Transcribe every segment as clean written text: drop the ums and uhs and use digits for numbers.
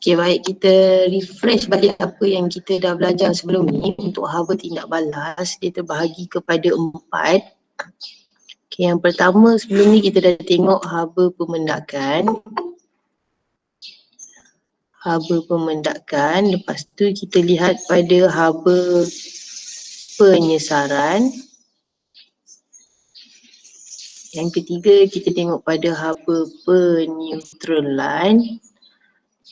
Okay, baik, kita refresh balik apa yang kita dah belajar sebelum ni. Untuk haba tindak balas, dia terbahagi kepada 4. Okay, yang pertama sebelum ni kita dah tengok haba pemendakan. Haba pemendakan, lepas tu kita lihat pada haba penyesaran. Yang ketiga kita tengok pada haba peneutralan.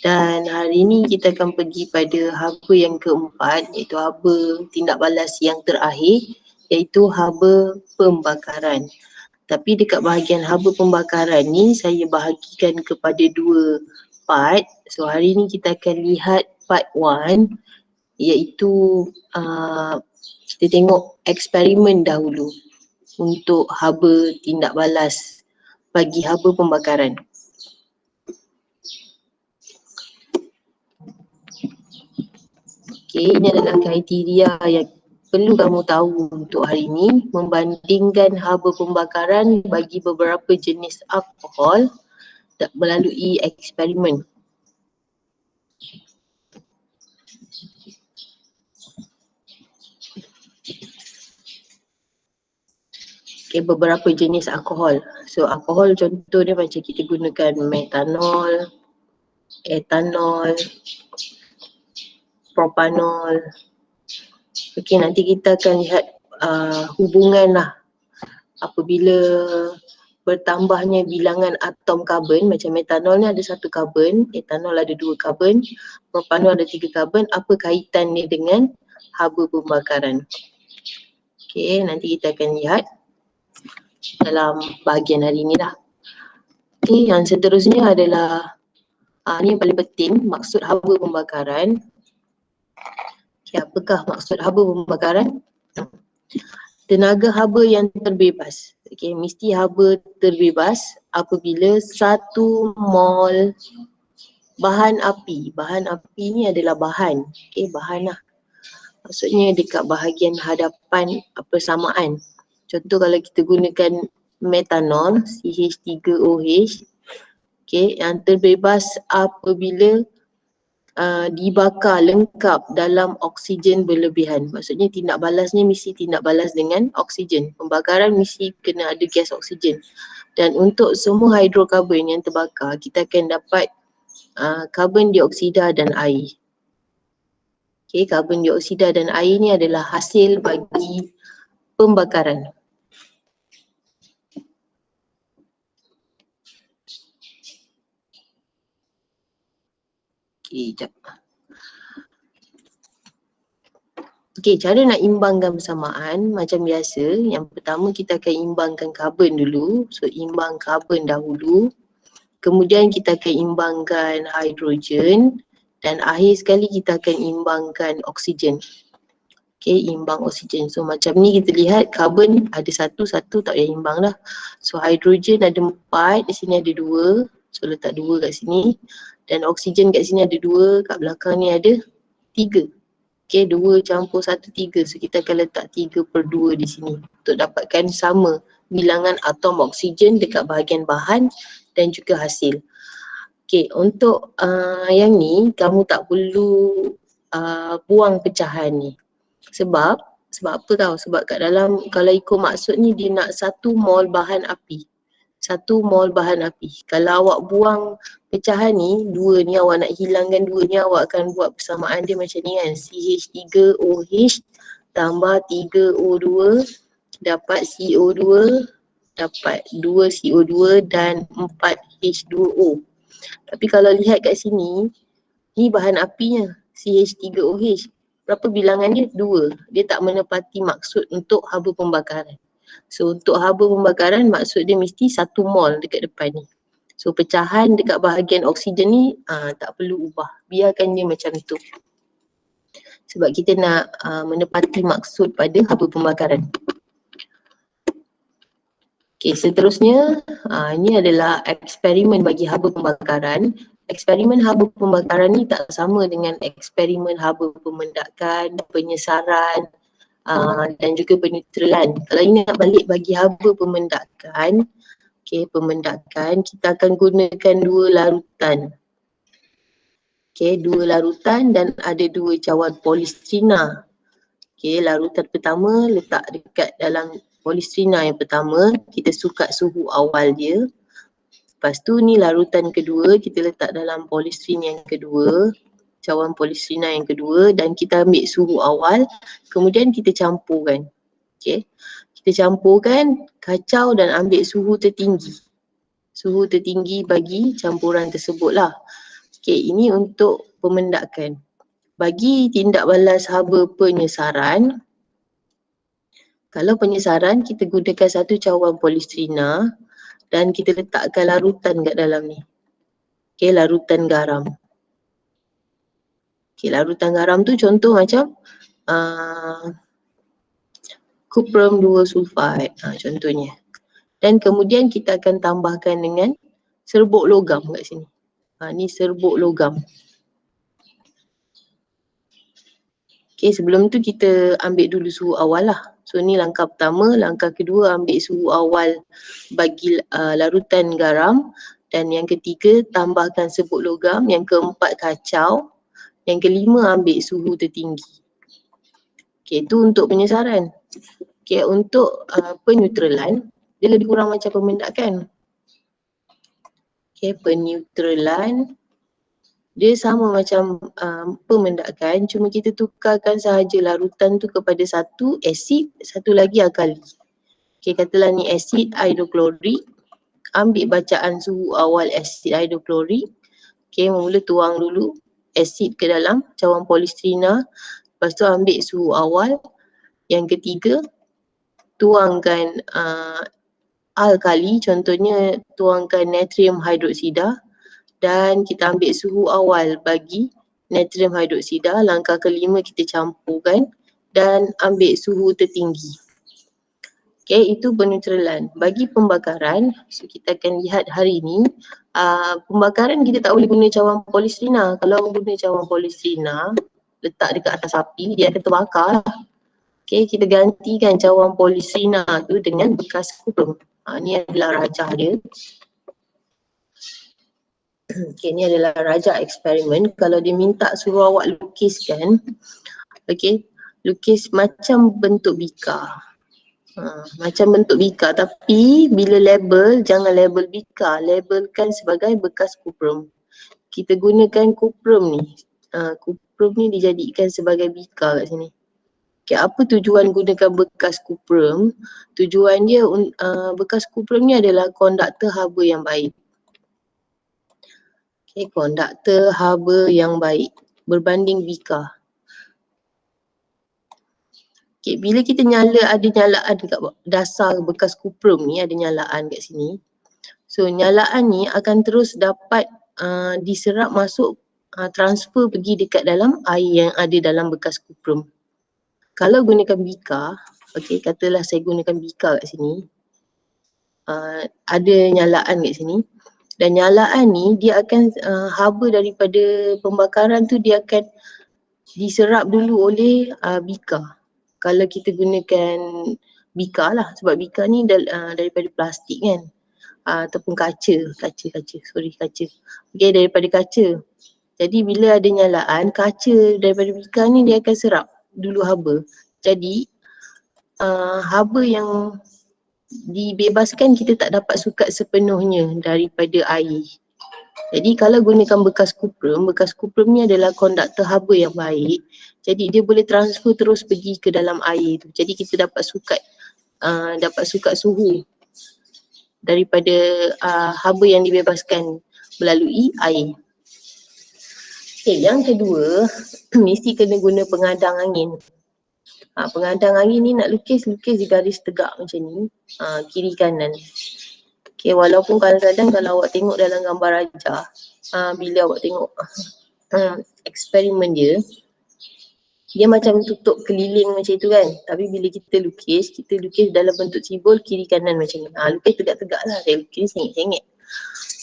Dan hari ni kita akan pergi pada haba yang keempat, iaitu haba tindak balas yang terakhir, iaitu haba pembakaran. Tapi dekat bahagian haba pembakaran ni saya bahagikan kepada 2 part. So hari ni kita akan lihat part 1, iaitu kita tengok eksperimen dahulu untuk haba tindak balas bagi haba pembakaran. Okay, ini adalah kriteria yang perlu kamu tahu untuk hari ini, membandingkan haba pembakaran bagi beberapa jenis alkohol melalui eksperimen. Okay, beberapa jenis alkohol. So alkohol contohnya macam kita gunakan metanol, etanol, propanol. Okay, nanti kita akan lihat hubungan lah apabila bertambahnya bilangan atom karbon. Macam metanol ni ada 1 karbon, etanol ada 2 karbon, propanol ada 3 karbon. Apa kaitannya dengan haba pembakaran? Okay, nanti kita akan lihat dalam bahagian hari ni lah. Okay, yang seterusnya adalah ni yang paling penting, maksud haba pembakaran. Okay, apakah maksud haba pembakaran? Tenaga haba yang terbebas. Okay, mesti haba terbebas apabila 1 mol bahan api. Bahan api ni adalah bahan. Okay, bahan lah. Maksudnya dekat bahagian hadapan persamaan. Contoh kalau kita gunakan metanol, CH3OH. Okay, yang terbebas apabila dibakar lengkap dalam oksigen berlebihan. Maksudnya tindak balasnya mesti tindak balas dengan oksigen. Pembakaran mesti kena ada gas oksigen. Dan untuk semua hidrokarbon yang terbakar, kita akan dapat karbon dioksida dan air. Okay, karbon dioksida dan air ni adalah hasil bagi pembakaran. Okay, sekejap. Okay, cara nak imbangkan persamaan macam biasa. Yang pertama kita akan imbangkan karbon dulu. So imbang karbon dahulu. Kemudian kita akan imbangkan hidrogen. Dan akhir sekali kita akan imbangkan oksigen. Okay, imbang oksigen. So macam ni kita lihat karbon ada 1, tak payah imbang dah. So hidrogen ada 4, di sini ada 2. So letak 2 kat sini. Dan oksigen kat sini ada 2, kat belakang ni ada 3. Okay, 2 campur 1, 3. So kita akan letak 3/2 di sini untuk dapatkan sama bilangan atom oksigen dekat bahagian bahan dan juga hasil. Okay, untuk yang ni kamu tak perlu buang pecahan ni. Sebab apa tahu? Sebab kat dalam kalau ikut maksud ni dia nak 1 mol bahan api. 1 mol bahan api. Kalau awak buang pecahan ni, 2 ni awak nak hilangkan 2 ni, awak akan buat persamaan dia macam ni kan. CH3OH tambah 3O2 dapat CO2 dapat 2 CO2 dan 4 H2O. Tapi kalau lihat kat sini, ni bahan apinya CH3OH. Berapa bilangan dia? 2. Dia tak menepati maksud untuk haba pembakaran. So untuk haba pembakaran maksud dia mesti 1 mol dekat depan ni. So pecahan dekat bahagian oksigen ni tak perlu ubah. Biarkan dia macam tu. Sebab kita nak menepati maksud pada haba pembakaran. Okay, seterusnya ini adalah eksperimen bagi haba pembakaran. Eksperimen haba pembakaran ni tak sama dengan eksperimen haba pemendakan, penyesaran dan juga peneutralan. Kalau ini nak balik bagi haba pemendakan, okay, pemendakan kita akan gunakan 2 larutan. Okay, 2 larutan dan ada 2 cawan polistrina. Okay, larutan pertama letak dekat dalam polistrina yang pertama, kita sukat suhu awal dia. Lepas tu ni larutan kedua, kita letak dalam polistrin yang kedua, cawan polistrina yang kedua dan kita ambil suhu awal, kemudian kita campurkan. Okay, kita campurkan, kacau dan ambil suhu tertinggi. Suhu tertinggi bagi campuran tersebut lah. Okay, ini untuk pemendakan. Bagi tindak balas haba penyesaran, kalau penyesaran kita gunakan satu cawan polistrina dan kita letakkan larutan kat dalam ni. Okay, larutan garam. Okay, larutan garam tu contoh macam cuprum 2 sulfide contohnya. Dan kemudian kita akan tambahkan dengan serbuk logam kat sini. Ni serbuk logam. Okay, sebelum tu kita ambil dulu suhu awal lah. So ni langkah pertama, langkah kedua ambil suhu awal bagi larutan garam. Dan yang ketiga tambahkan serbuk logam, yang keempat kacau. Yang kelima ambil suhu tertinggi. Okay, itu untuk penyesaran. Okay, untuk peneutralan, dia lebih kurang macam pemendakan. Okay, peneutralan dia sama macam pemendakan, cuma kita tukarkan sahaja larutan tu kepada satu asid, satu lagi alkali. Okay, katalah ni asid hidroklorik, ambil bacaan suhu awal asid hidroklorik. Okay, mula tuang dulu asid ke dalam cawan polistrina, lepas tu ambil suhu awal. Yang ketiga, tuangkan alkali, contohnya tuangkan natrium hidroksida. Dan kita ambil suhu awal bagi natrium hidroksida. Langkah kelima kita campurkan dan ambil suhu tertinggi. Okay, itu peneutralan. Bagi pembakaran, so kita akan lihat hari ni, pembakaran kita tak boleh guna cawan polistrina. Kalau guna cawan polistrina, letak dekat atas api, dia akan terbakar lah. Okay, kita gantikan cawan polistrina tu dengan bekas cuprum. Ni adalah rajah dia. Okay, ni adalah rajah eksperimen. Kalau dia minta suruh awak lukiskan, okay, lukis macam bentuk bika. Macam bentuk bika, tapi bila label, jangan label bika, labelkan sebagai bekas cuprum. Kita gunakan cuprum ni. Cuprum ni dijadikan sebagai bika kat sini. Okay, apa tujuan gunakan bekas cuprum? Tujuan dia, bekas cuprum ni adalah konduktor haba yang baik. Okay, konduktor haba yang baik berbanding bika. Okay, bila kita ada nyalaan dekat dasar bekas cuprum ni, ada nyalaan kat sini. So nyalaan ni akan terus dapat diserap masuk, transfer pergi dekat dalam air yang ada dalam bekas cuprum. Kalau gunakan bika, okay, katalah saya gunakan bika kat sini, ada nyalaan kat sini. Dan nyalaan ni dia akan haba daripada pembakaran tu dia akan diserap dulu oleh bika. Kalau kita gunakan bika lah, sebab bika ni daripada plastik kan, ataupun kaca. Okay, daripada kaca. Jadi bila ada nyalaan, kaca daripada bika ni dia akan serap dulu haba. Jadi haba yang dibebaskan kita tak dapat sukat sepenuhnya daripada air. Jadi kalau gunakan bekas cuprum ni adalah konduktor haba yang baik. Jadi dia boleh transfer terus pergi ke dalam air tu. Jadi kita dapat sukat suhu daripada haba yang dibebaskan melalui air. Okay, yang kedua, mesti kena guna pengadang angin. Pengadang angin ni nak lukis di garis tegak macam ni, kiri kanan. Okay, walaupun kadang-kadang kalau awak tengok dalam gambar rajah, bila awak tengok eksperimen dia macam tutup keliling macam tu kan. Tapi bila kita lukis dalam bentuk cibul kiri kanan macam ni. Lukis tegak-tegak lah, saya lukis sengit-sengit.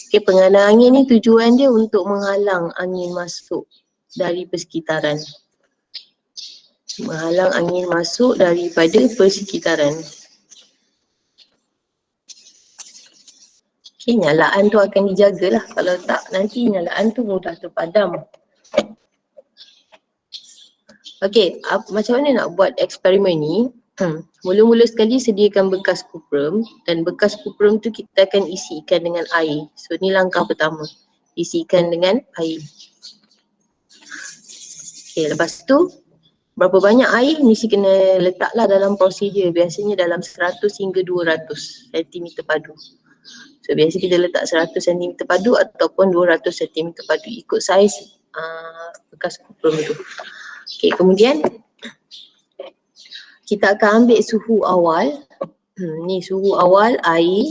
Okay, pengadang angin ni tujuan dia untuk menghalang angin masuk dari persekitaran. Menghalang angin masuk daripada persekitaran. Okay, nyalaan tu akan dijagalah. Kalau tak nanti nyalaan tu mudah terpadam. Okey, macam mana nak buat eksperimen ni? Mula-mula sekali sediakan bekas kuprum dan bekas kuprum tu kita akan isikan dengan air. So ni langkah pertama. Isikan dengan air. Okey, lepas tu berapa banyak air mesti kena letaklah dalam prosedur. Biasanya dalam 100 hingga 200 cm padu. So biasa kita letak 100 cm padu ataupun 200 cm padu ikut saiz bekas kuprum tu. Okey, kemudian kita akan ambil suhu awal. Ni suhu awal air.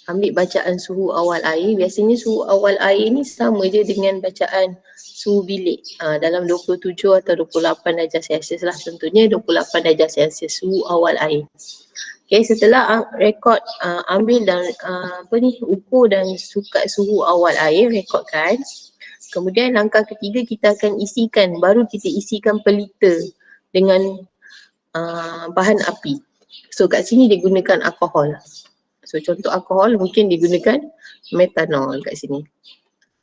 Ambil bacaan suhu awal air. Biasanya suhu awal air ni sama je dengan bacaan suhu bilik. Dalam 27 atau 28 darjah Celsius lah. Contohnya 28 darjah Celsius suhu awal air. Okay, setelah rekod ambil dan ukur dan sukat suhu awal air, rekodkan. Kemudian langkah ketiga kita akan isikan, baru kita isikan pelita dengan bahan api. So kat sini digunakan alkohol. So contoh alkohol mungkin digunakan metanol kat sini.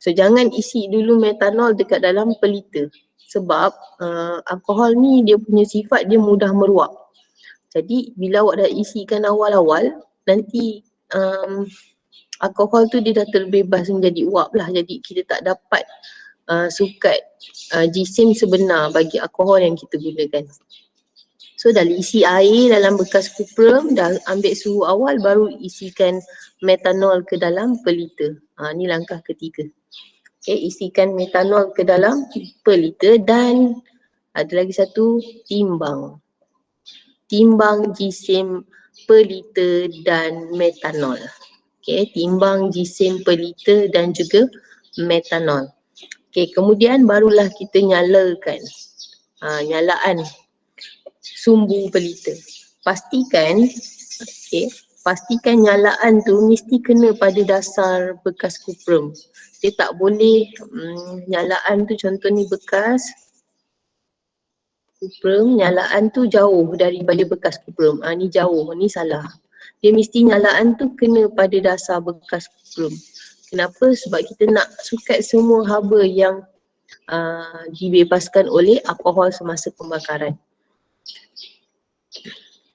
So jangan isi dulu metanol dekat dalam pelita. Sebab alkohol ni dia punya sifat dia mudah meruap. Jadi bila awak dah isikan awal-awal, nanti alkohol tu dia dah terbebas menjadi uap lah. Jadi kita tak dapat sukat jisim sebenar bagi alkohol yang kita gunakan. So dah isi air dalam bekas kuprum, dah ambil suhu awal, baru isikan metanol ke dalam pelita. Ni langkah ketiga. Okay, isikan metanol ke dalam pelita dan ada lagi satu, timbang. Timbang jisim pelita dan metanol. Okay, timbang jisim pelita dan juga metanol. Okay, kemudian barulah kita nyalakan nyalaan sumbu pelita. Pastikan nyalaan tu mesti kena pada dasar bekas kuprum. Dia tak boleh nyalaan tu, contoh ni bekas kuprum, nyalaan tu jauh daripada bekas kuprum. Ni jauh, ni salah. Dia mesti nyalaan tu kena pada dasar bekas kuprum. Kenapa? Sebab kita nak sukat semua haba yang dibebaskan oleh alkohol semasa pembakaran.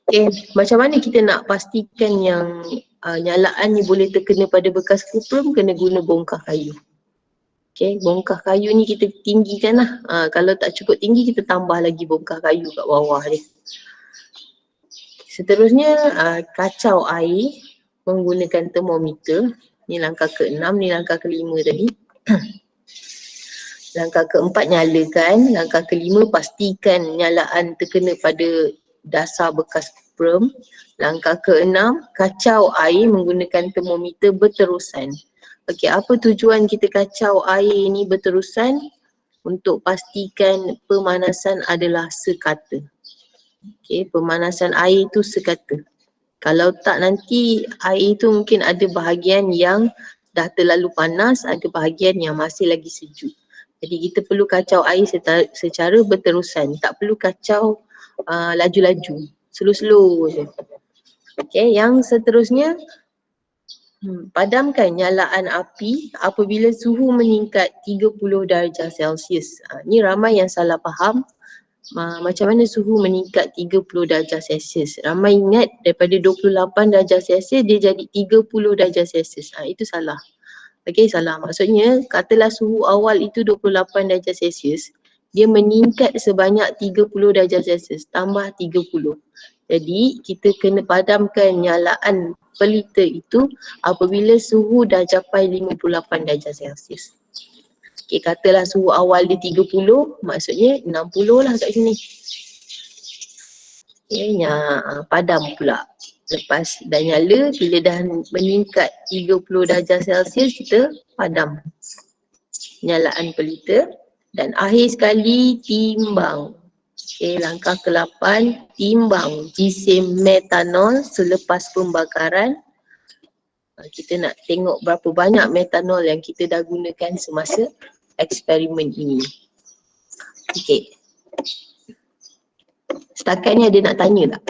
Okay, macam mana kita nak pastikan yang nyalaan ni boleh terkena pada bekas kuprum? Kena guna bongkah kayu. Okay, bongkah kayu ni kita tinggikan lah. Kalau tak cukup tinggi, kita tambah lagi bongkah kayu kat bawah ni. Seterusnya, kacau air menggunakan termometer. Ni langkah ke-6, ni langkah ke-5 tadi. Langkah ke-4, nyalakan. Langkah ke-5, pastikan nyalaan terkena pada dasar bekas kuprum. Langkah ke-6, kacau air menggunakan termometer berterusan. Okey, apa tujuan kita kacau air ni berterusan? Untuk pastikan pemanasan adalah sekata. Okey, pemanasan air tu sekata. Kalau tak nanti air tu mungkin ada bahagian yang dah terlalu panas, ada bahagian yang masih lagi sejuk. Jadi kita perlu kacau air secara berterusan. Tak perlu kacau laju-laju, slow-slow je. Okay, yang seterusnya, padamkan nyalaan api apabila suhu meningkat 30 darjah Celsius. Ni ramai yang salah faham. Macam mana suhu meningkat 30 darjah Celsius. Ramai ingat daripada 28 darjah Celsius dia jadi 30 darjah Celsius. Itu salah. Okay, salah. Maksudnya katalah suhu awal itu 28 darjah Celsius. Dia meningkat sebanyak 30 darjah Celsius tambah 30. Jadi kita kena padamkan nyalaan pelita itu apabila suhu dah capai 58 darjah Celsius. Okay, katalah suhu awal dia 30, maksudnya 60 lah kat sini. Okay, padam pula. Lepas dah nyala, bila dah meningkat 30 darjah Celsius, kita padam nyalaan pelita. Dan akhir sekali, timbang. Okay, langkah ke-8, timbang jisim metanol selepas pembakaran. Kita nak tengok berapa banyak metanol yang kita dah gunakan semasa eksperimen ini. Okay. Setakat ni ada nak tanya tak?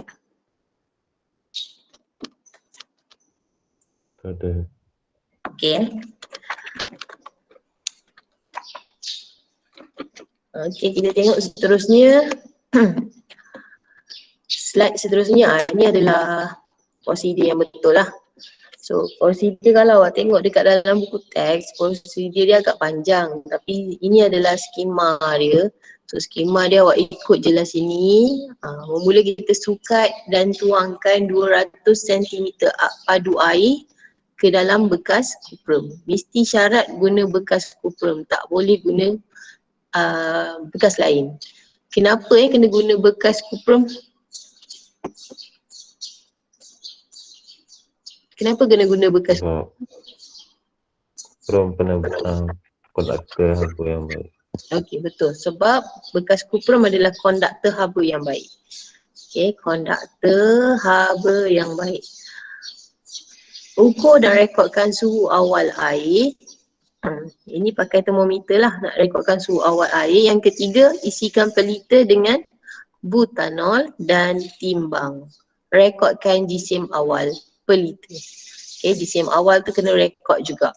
Tak ada. Okay. Okey, kita tengok seterusnya. Slide seterusnya, ini adalah prosedur yang betul lah. So prosedur kalau awak tengok dekat dalam buku teks, prosedur dia agak panjang, tapi ini adalah skema dia. So skema dia awak ikut je lah sini. Mula kita sukat dan tuangkan 200 cm padu air ke dalam bekas kuprum. Mesti syarat guna bekas kuprum, tak boleh guna bekas lain. Kenapa kena guna bekas kuprum? Kenapa kena guna bekas? Sebab kuprum kena konduktor haba yang baik. Okey, betul. Sebab bekas kuprum adalah konduktor haba yang baik. Okey, konduktor haba yang baik. Ukur dan rekodkan suhu awal air. Ini pakai termometer lah nak rekodkan suhu awal air. Yang ketiga, isikan pelita dengan butanol dan timbang. Rekodkan jisim awal pelita. Okay, jisim awal tu kena rekod juga.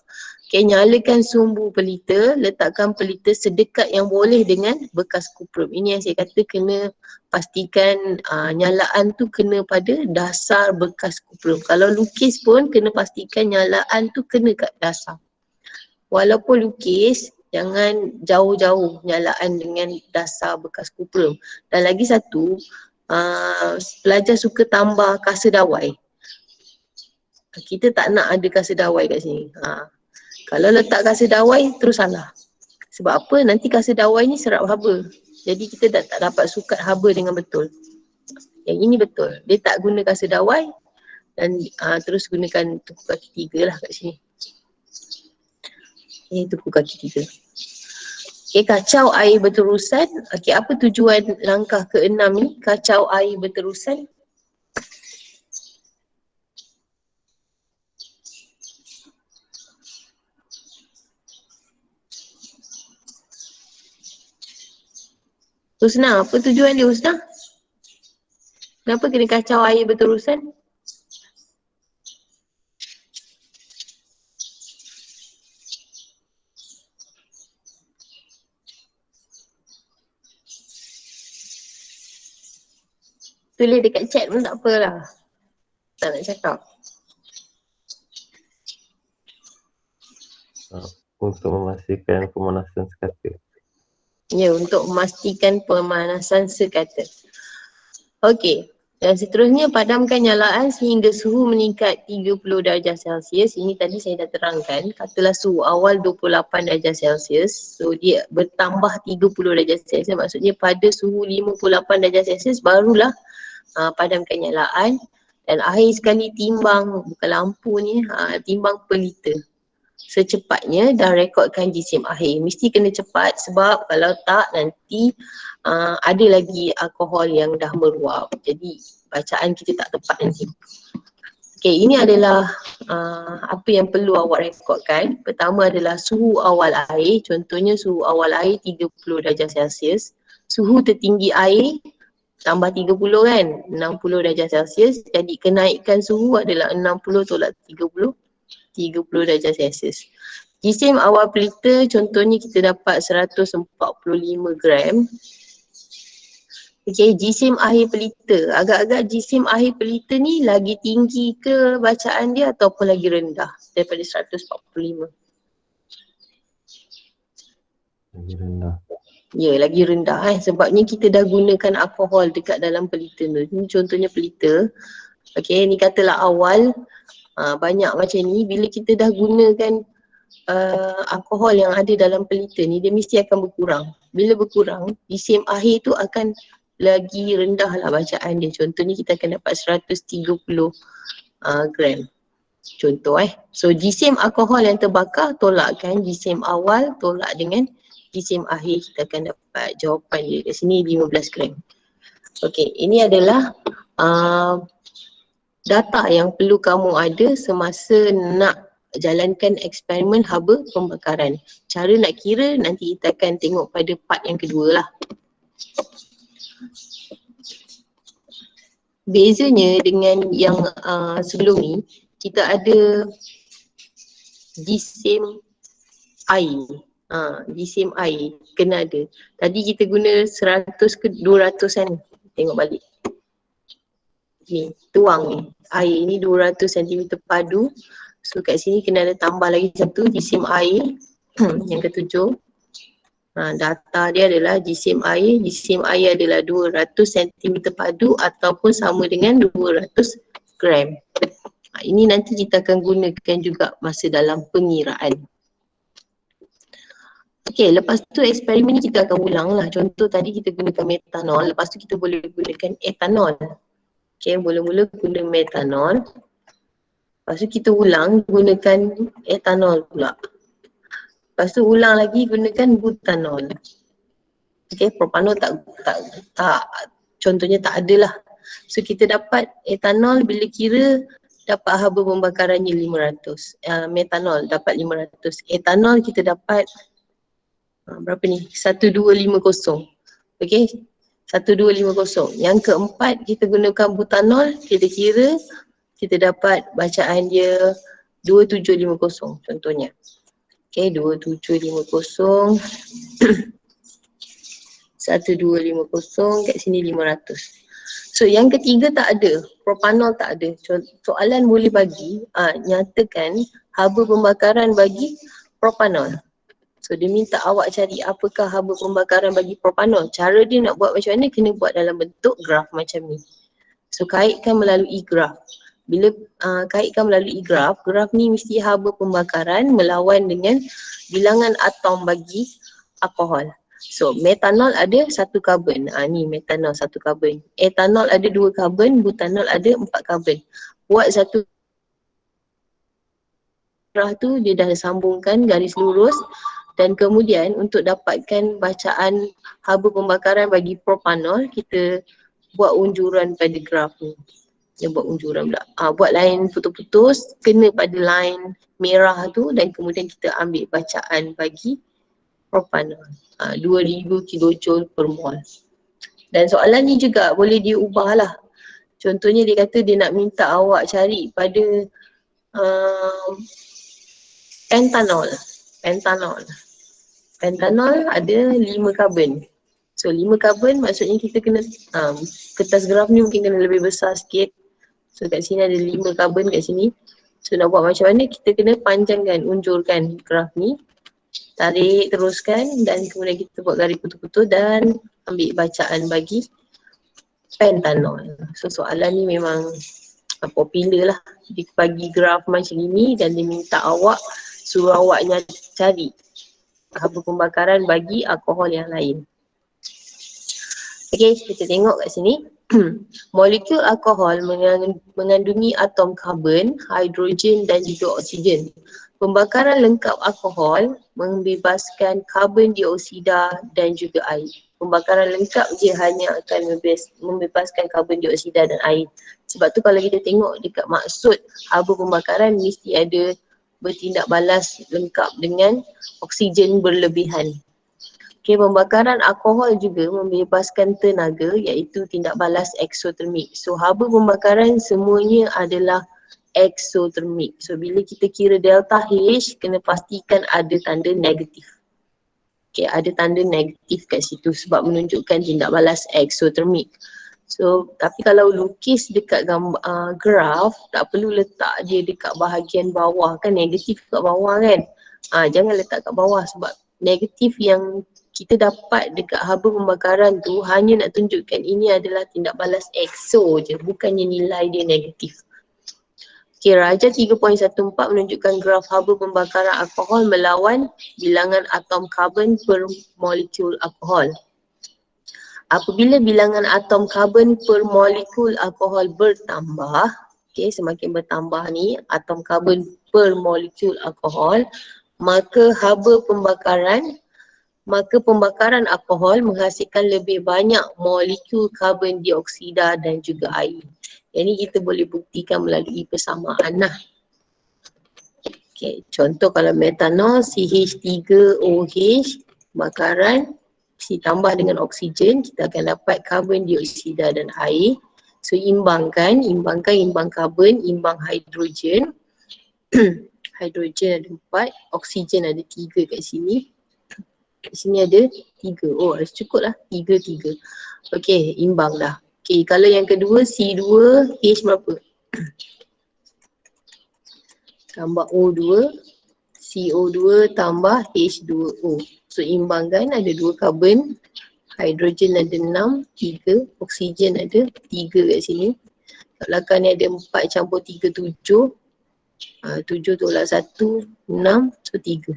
Okay, nyalakan sumbu pelita, letakkan pelita sedekat yang boleh dengan bekas kuprum. Ini yang saya kata kena pastikan nyalaan tu kena pada dasar bekas kuprum. Kalau lukis pun kena pastikan nyalaan tu kena kat dasar. Walaupun lukis, jangan jauh-jauh nyalaan dengan dasar bekas kuprum. Dan lagi satu, pelajar suka tambah kasa dawai. Kita tak nak ada kasa dawai kat sini. Kalau letak kasa dawai, terus salah. Sebab apa? Nanti kasa dawai ni serap haba. Jadi kita tak dapat sukat haba dengan betul. Yang ini betul. Dia tak guna kasa dawai dan terus gunakan tuku kaki 3 lah kat sini. Ini tuku kaki 3. Okay, kacau air berterusan. Okay, apa tujuan langkah ke-6 ni? Kacau air berterusan. Husna, apa tujuan dia Husna? Kenapa kena kacau air berterusan? Tulis dekat chat pun tak apalah. Tak nak cakap. Untuk memastikan pemanasan sekata. Ya, untuk memastikan pemanasan sekata. Okey. Dan seterusnya, padamkan nyalaan sehingga suhu meningkat 30 darjah Celsius. Ini tadi saya dah terangkan. Katalah suhu awal 28 darjah Celsius. So, dia bertambah 30 darjah Celsius. Maksudnya pada suhu 58 darjah Celsius barulah padamkan nyalaan. Dan akhir sekali timbang, bukan lampu ni, timbang per liter. Secepatnya dan rekodkan jisim akhir. Mesti kena cepat sebab kalau tak nanti ada lagi alkohol yang dah meluap. Jadi bacaan kita tak tepat nanti. Okay, ini adalah apa yang perlu awak rekodkan. Pertama adalah suhu awal air. Contohnya suhu awal air 30 darjah Celsius. Suhu tertinggi air tambah 30 kan, 60 darjah Celsius. Jadi kenaikan suhu adalah 60 tolak 30 darjah Celsius. Jisim awal pelita contohnya kita dapat 145 gram. Okay, jisim akhir pelita. Agak-agak jisim akhir pelita ni lagi tinggi ke bacaan dia ataupun lagi rendah daripada 145? Lagi rendah. Ya, lagi rendah sebabnya kita dah gunakan alkohol dekat dalam pelita tu. Ini contohnya pelita. Okay, ni katalah awal. Banyak macam ni, bila kita dah gunakan alkohol yang ada dalam pelita ni, dia mesti akan berkurang. Bila berkurang, jisim akhir tu akan lagi rendah lah bacaan dia. Contohnya kita akan dapat 130 gram. Contoh So jisim alkohol yang terbakar tolakkan jisim awal, tolak dengan jisim akhir, kita akan dapat jawapan dia. Kat sini 15 gram. Okay, ini adalah data yang perlu kamu ada semasa nak jalankan eksperimen haba pembakaran. Cara nak kira nanti kita akan tengok pada part yang kedua lah. Bezanya dengan yang sebelum ni, kita ada jisim air. GCM air kena ada. Tadi kita guna 100 ke 200 kan. Tengok balik. Ni, tuang ni. Air ni 200 cm padu. So kat sini kena ada tambah lagi satu GCM air. Yang ketujuh. Data dia adalah GCM air. GCM air adalah 200 cm padu ataupun sama dengan 200 gram. Ini nanti kita akan gunakan juga masa dalam pengiraan. Okey, lepas tu eksperimen ni kita akan ulang lah. Contoh tadi kita gunakan metanol, lepas tu kita boleh gunakan etanol. Okey, mula-mula guna metanol. Lepas tu kita ulang gunakan etanol pula. Lepas tu ulang lagi gunakan butanol. Okey, propanol tak contohnya tak ada lah. So kita dapat etanol bila kira dapat haba pembakarannya 500. Metanol dapat 500. Etanol kita dapat berapa ni? 1250. Okey, 1250. Yang keempat kita gunakan butanol, kita kira kita dapat bacaan dia 2750 contohnya. Okey, 2750 1250 kat sini 500. So yang ketiga tak ada, propanol tak ada. Soalan boleh bagi, nyatakan haba pembakaran bagi propanol. So dia minta awak cari apakah haba pembakaran bagi propanol. Cara dia nak buat macam mana, kena buat dalam bentuk graf macam ni. So kaitkan melalui graf. Bila kaitkan melalui graf ni mesti haba pembakaran melawan dengan bilangan atom bagi alkohol. So metanol ada 1 karbon. Ni metanol 1 karbon. Etanol ada 2 karbon, butanol ada 4 karbon. Buat satu graf tu dia dah sambungkan garis lurus dan kemudian untuk dapatkan bacaan haba pembakaran bagi propanol kita buat unjuran pada graf ni. Dia buat unjuran pula. Buat line putus-putus kena pada line merah tu dan kemudian kita ambil bacaan bagi propanol. 2000 kilojoule per mol. Dan soalan ni juga boleh diubah lah. Contohnya dia kata dia nak minta awak cari pada pentanol. Pentanol ada 5 karbon. So 5 karbon maksudnya kita kena kertas graf ni mungkin kena lebih besar sikit. So kat sini ada 5 karbon kat sini. So nak buat macam mana, kita kena panjangkan, unjurkan graf ni. Tarik, teruskan dan kemudian kita buat garis putus-putus dan ambil bacaan bagi pentanol. So soalan ni memang popular lah. Dia bagi graf macam ini dan dia minta awak, suruh awaknya cari haba pembakaran bagi alkohol yang lain. Okey, kita tengok kat sini. Molekul alkohol mengandungi atom karbon, hidrogen dan juga oksigen. Pembakaran lengkap alkohol membebaskan karbon dioksida dan juga air. Pembakaran lengkap dia hanya akan membebaskan karbon dioksida dan air. Sebab tu kalau kita tengok dekat maksud haba pembakaran mesti ada bertindak balas lengkap dengan oksigen berlebihan. Okay, pembakaran alkohol juga membebaskan tenaga iaitu tindak balas eksotermik. So haba pembakaran semuanya adalah eksotermik. So bila kita kira delta H, kena pastikan ada tanda negatif. Okay, ada tanda negatif kat situ sebab menunjukkan tindak balas eksotermik. So tapi kalau lukis dekat graf, tak perlu letak dia dekat bahagian bawah kan, negatif kat bawah kan. Jangan letak kat bawah sebab negatif yang kita dapat dekat haba pembakaran tu hanya nak tunjukkan ini adalah tindak balas ekso je, bukannya nilai dia negatif. Okay, Raja 3.14 menunjukkan graf haba pembakaran alkohol melawan bilangan atom karbon per molekul alkohol. Apabila bilangan atom karbon per molekul alkohol bertambah, okay, semakin bertambah ni atom karbon per molekul alkohol, maka pembakaran alkohol menghasilkan lebih banyak molekul karbon dioksida dan juga air. Yang ni kita boleh buktikan melalui persamaan lah. Okay, contoh kalau metanol CH3OH pembakaran ditambah dengan oksigen, kita akan dapat karbon dioksida dan air. So imbang karbon, imbang hidrogen. Hidrogen ada 4, oksigen ada 3 kat sini. Di sini ada 3. Oh, cukup lah. 3, 3. Okey, imbang dah. Okey, kalau yang kedua C2, H berapa? Tambah O2, CO2 tambah H2O. So imbangkan, ada 2 karbon, hidrogen ada 6, 3, oksigen ada 3 kat sini. Kat belakang ni ada 4 campur 3, 7. 7 tolak 1, 6, so 3.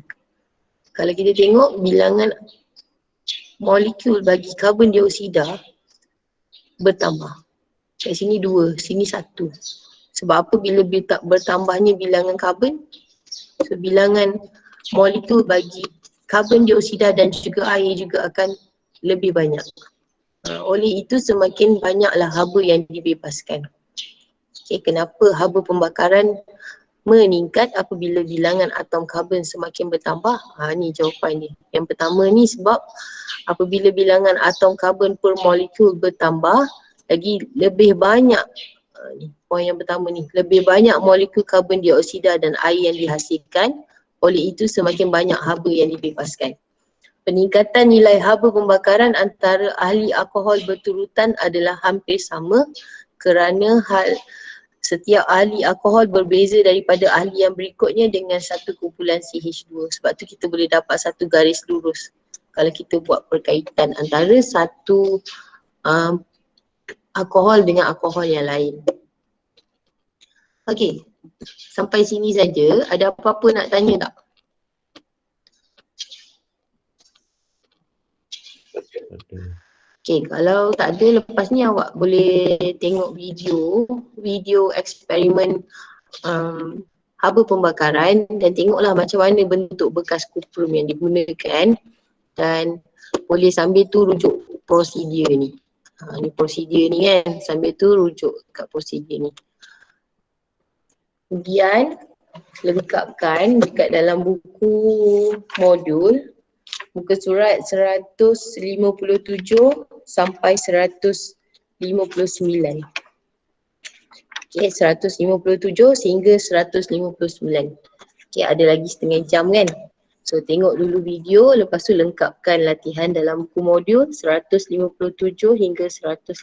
Kalau kita tengok bilangan molekul bagi karbon dioksida bertambah. Kat sini 2, sini 1. Sebab apa? Bila bertambahnya bilangan karbon, so bilangan molekul bagi karbon dioksida dan juga air juga akan lebih banyak. Oleh itu semakin banyaklah haba yang dibebaskan. Okay, kenapa haba pembakaran meningkat apabila bilangan atom karbon semakin bertambah? Ni jawapan dia. Yang pertama ni sebab apabila bilangan atom karbon per molekul bertambah, lagi lebih banyak, ni poin yang pertama ni, lebih banyak molekul karbon dioksida dan air yang dihasilkan, oleh itu semakin banyak haba yang dibebaskan. Peningkatan nilai haba pembakaran antara ahli alkohol berturutan adalah hampir sama kerana setiap ahli alkohol berbeza daripada ahli yang berikutnya dengan satu kumpulan CH2. Sebab tu kita boleh dapat satu garis lurus kalau kita buat perkaitan antara satu alkohol dengan alkohol yang lain. Okey, sampai sini saja. Ada apa-apa nak tanya tak? Okay, kalau tak ada, lepas ni awak boleh tengok video eksperimen haba pembakaran dan tengoklah macam mana bentuk bekas kuprum yang digunakan dan boleh sambil tu rujuk prosedur ni. Ni prosedur ni kan, sambil tu rujuk kat prosedur ni. Kemudian lengkapkan dekat dalam buku modul muka surat 157 sampai 159. Okay, 157 sehingga 159. Okay, ada lagi setengah jam kan. So tengok dulu video, lepas tu lengkapkan latihan dalam buku modul 157 hingga 159.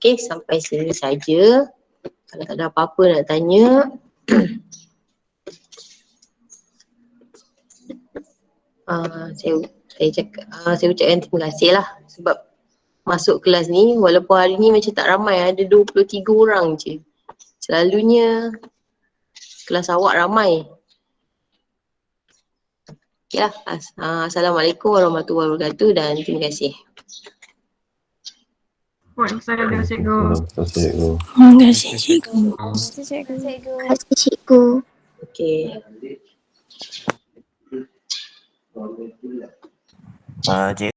Okay, sampai sini saja. Kalau tak ada apa-apa nak tanya. Saya ucapkan terima kasih lah sebab masuk kelas ni walaupun hari ni macam tak ramai, ada 23 orang je. Selalunya kelas awak ramai. Okay lah. Assalamualaikum warahmatullahi wabarakatuh dan terima kasih. Waalaikumsalam cikgu. Terima kasih cikgu. Terima kasih cikgu. Terima kasih cikgu. Okay. Cikgu